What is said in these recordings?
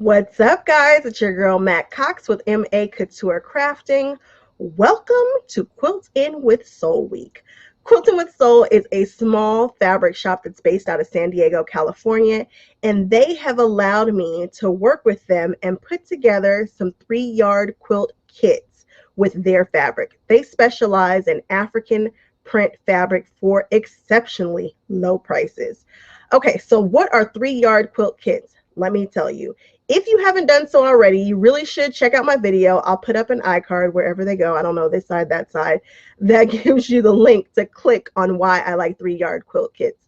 What's up, guys? It's your girl Matt Cox with Maccouture Crafting. Welcome to Quilt In with Soul Week. Quilt In with Soul is a small fabric shop that's based out of San Diego, California, and they have allowed me to work with them and put together some 3-yard quilt kits with their fabric. They specialize in African print fabric for exceptionally low prices. Okay, so what are 3-yard quilt kits? Let me tell you. If you haven't done so already, you really should check out my video. I'll put up an iCard wherever they go. I don't know, this side, that side. That gives you the link to click on why I like 3-yard quilt kits.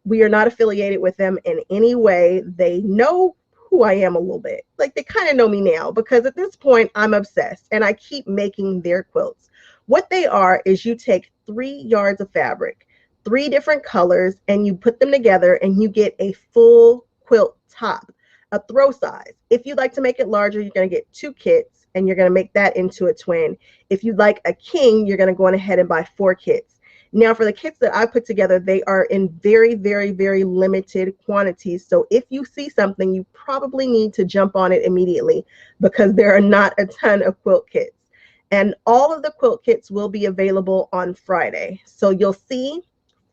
We are not affiliated with them in any way. They know who I am a little bit. Like, they kind of know me now because at this point I'm obsessed and I keep making their quilts. What they are is you take 3 yards of fabric, 3 different colors, and you put them together and you get a full quilt top, a throw size. If you'd like to make it larger, you're going to get 2 kits and you're going to make that into a twin. If you'd like a king, you're going to go on ahead and buy 4 kits. Now, for the kits that I put together, they are in very, very, very limited quantities. So if you see something, you probably need to jump on it immediately because there are not a ton of quilt kits. And all of the quilt kits will be available on Friday. So you'll see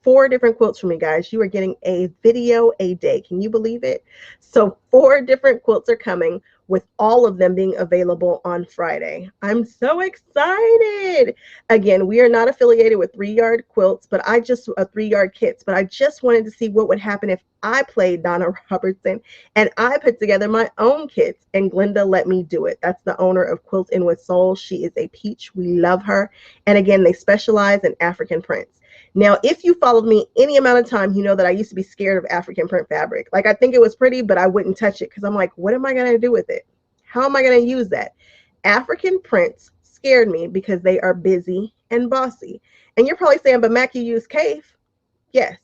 4 different quilts from me, guys. You are getting a video a day. Can you believe it? So 4 different quilts are coming, with all of them being available on Friday. I'm so excited. Again, we are not affiliated with 3-yard quilts, but 3-yard kits, but I just wanted to see what would happen if I played Donna Robertson and I put together my own kits, and Glenda let me do it. That's the owner of Quilt In with Soul. She is a peach. We love her. And again, they specialize in African prints. Now, if you followed me any amount of time, you know that I used to be scared of African print fabric. Like, I think it was pretty, but I wouldn't touch it because I'm like, what am I going to do with it? How am I going to use that? African prints scared me because they are busy and bossy. And you're probably saying, but Mac, you use Kaffe. Yes,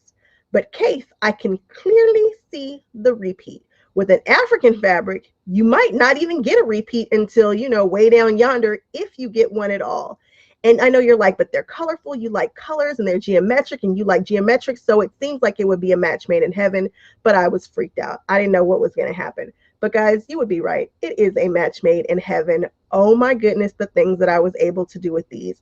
but Kaffe, I can clearly see the repeat. With an African fabric, you might not even get a repeat until, way down yonder, if you get one at all. And I know you're like, but they're colorful. You like colors and they're geometric and you like geometric. So it seems like it would be a match made in heaven, but I was freaked out. I didn't know what was going to happen. But guys, you would be right. It is a match made in heaven. Oh my goodness, the things that I was able to do with these.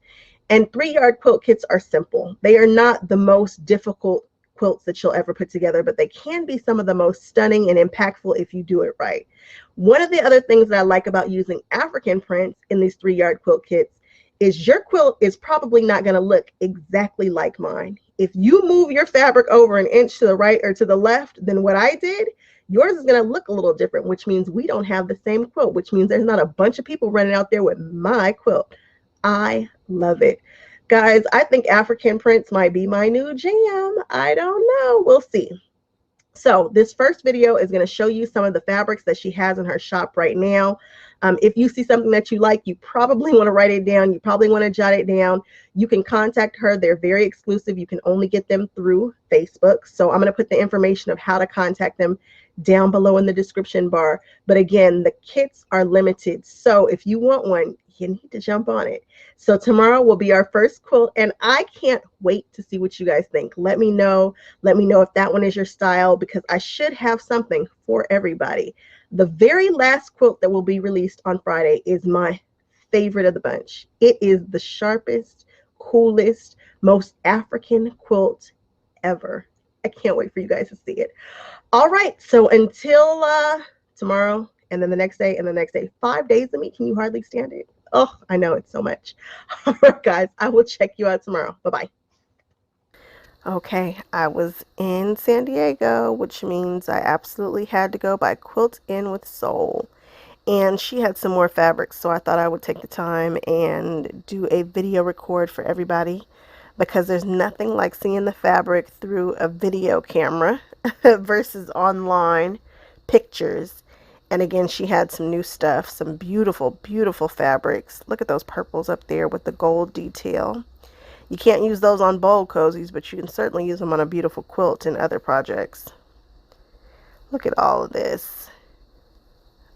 And 3-yard quilt kits are simple. They are not the most difficult quilts that you'll ever put together, but they can be some of the most stunning and impactful if you do it right. One of the other things that I like about using African prints in these 3-yard quilt kits is your quilt is probably not going to look exactly like mine. If you move your fabric over an inch to the right or to the left than what I did, yours is going to look a little different, which means we don't have the same quilt, which means there's not a bunch of people running out there with my quilt. I love it. Guys, I think African prints might be my new jam. I don't know. We'll see. So this first video is going to show you some of the fabrics that she has in her shop right now. If you see something that you like, you probably want to write it down. You probably want to jot it down. You can contact her. They're very exclusive. You can only get them through Facebook. So I'm going to put the information of how to contact them down below in the description bar. But again, the kits are limited. So if you want one, you need to jump on it. So tomorrow will be our first quilt, and I can't wait to see what you guys think. Let me know. Let me know if that one is your style, because I should have something for everybody. The very last quilt that will be released on Friday is my favorite of the bunch. It is the sharpest, coolest, most African quilt ever. I can't wait for you guys to see it. All right, so until tomorrow, and then the next day, and the next day, 5 days of me, can you hardly stand it? Oh, I know, it's so much. All right, guys, I will check you out tomorrow. Bye-bye. Okay, I was in San Diego, which means I absolutely had to go by Quilt In with Soul. And she had some more fabrics, so I thought I would take the time and do a video record for everybody, because there's nothing like seeing the fabric through a video camera versus online pictures. And again, she had some new stuff, some beautiful, beautiful fabrics. Look at those purples up there with the gold detail. You can't use those on bowl cozies, but you can certainly use them on a beautiful quilt and other projects. Look at all of this.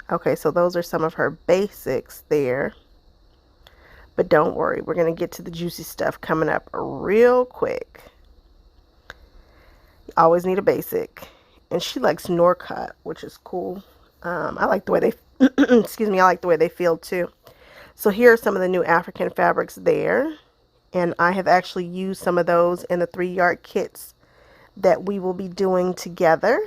Okay, so those are some of her basics there. But don't worry, we're going to get to the juicy stuff coming up real quick. You always need a basic. And she likes Norcut, which is cool. I like the way they, excuse me, I like the way they feel too. So here are some of the new African fabrics there. And I have actually used some of those in the 3-yard kits that we will be doing together.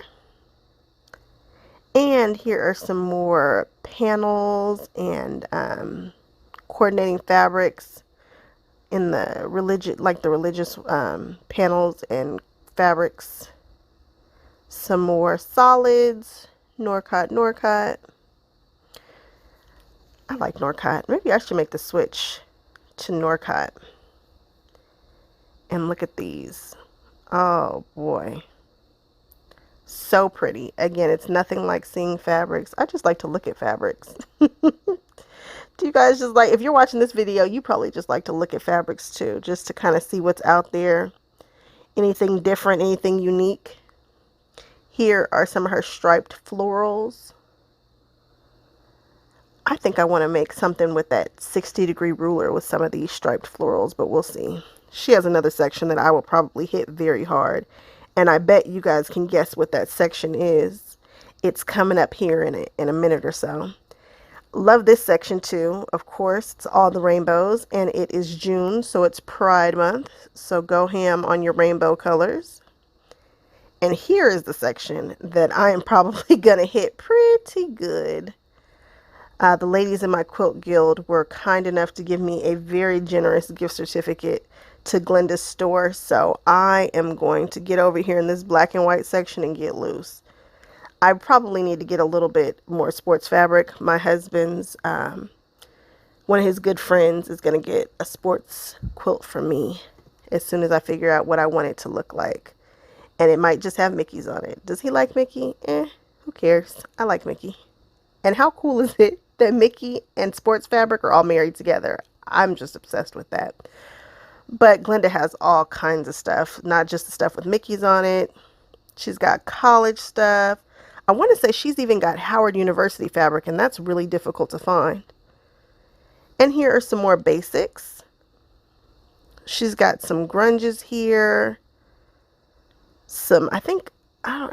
And here are some more panels and coordinating fabrics in the religious panels and fabrics. Some more solids, Norcot. I like Norcot. Maybe I should make the switch to Norcot. And look at these. Oh boy. So pretty. Again, it's nothing like seeing fabrics. I just like to look at fabrics. Do you guys just like, if you're watching this video, you probably just like to look at fabrics too, just to kind of see what's out there. Anything different, anything unique. Here are some of her striped florals. I think I want to make something with that 60-degree ruler with some of these striped florals, but we'll see. She has another section that I will probably hit very hard. And I bet you guys can guess what that section is. It's coming up here in a minute or so. Love this section too. Of course, it's all the rainbows, and it is June, so it's Pride Month. So go ham on your rainbow colors. And here is the section that I am probably going to hit pretty good. The ladies in my quilt guild were kind enough to give me a very generous gift certificate to Glenda's store. So I am going to get over here in this black and white section and get loose. I probably need to get a little bit more sports fabric. My husband's, one of his good friends is going to get a sports quilt for me as soon as I figure out what I want it to look like. And it might just have Mickey's on it. Does he like Mickey? Who cares? I like Mickey. And how cool is it that Mickey and sports fabric are all married together? I'm just obsessed with that. But Glenda has all kinds of stuff, not just the stuff with Mickey's on it. She's got college stuff. I want to say she's even got Howard University fabric, and that's really difficult to find. And here are some more basics. She's got some grunges here. Some, I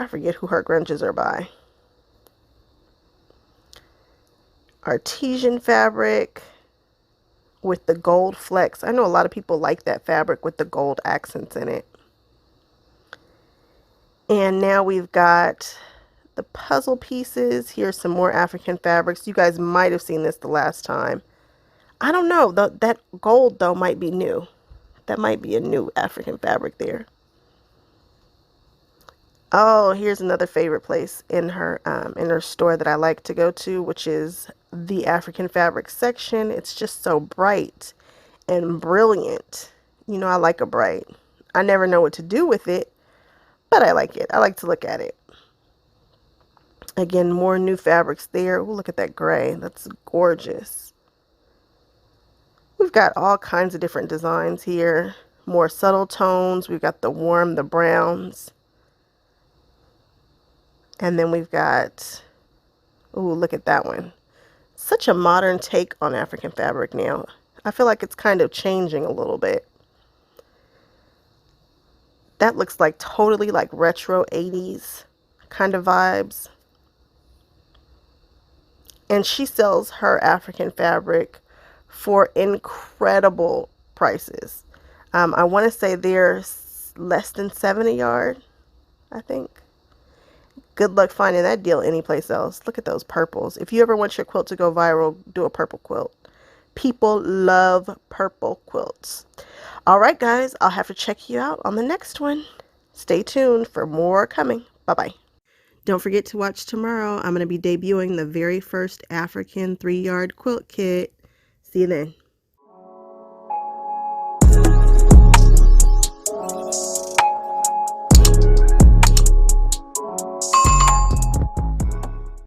forget who her grunges are by. Artesian fabric with the gold flecks. I know a lot of people like that fabric with the gold accents in it. And now we've got the puzzle pieces. Here's some more African fabrics. You guys might have seen this the last time. I don't know. That gold, though, might be new. That might be a new African fabric there. Oh, here's another favorite place in her store that I like to go to, which is the African fabric section. It's just so bright and brilliant. You know, I like a bright. I never know what to do with it, but I like it. I like to look at it. Again, more new fabrics there. Ooh, look at that gray. That's gorgeous. We've got all kinds of different designs here. More subtle tones. We've got the warm, the browns. And then we've got, ooh, look at that one. Such a modern take on African fabric now. I feel like it's kind of changing a little bit. That looks like totally like retro 80s kind of vibes. And she sells her African fabric for incredible prices. I want to say they're less than $7 a yard, I think. Good luck finding that deal anyplace else. Look at those purples. If you ever want your quilt to go viral, do a purple quilt. People love purple quilts. All right, guys, I'll have to check you out on the next one. Stay tuned for more coming. Bye-bye. Don't forget to watch tomorrow. I'm going to be debuting the very first African 3-yard quilt kit. See you then.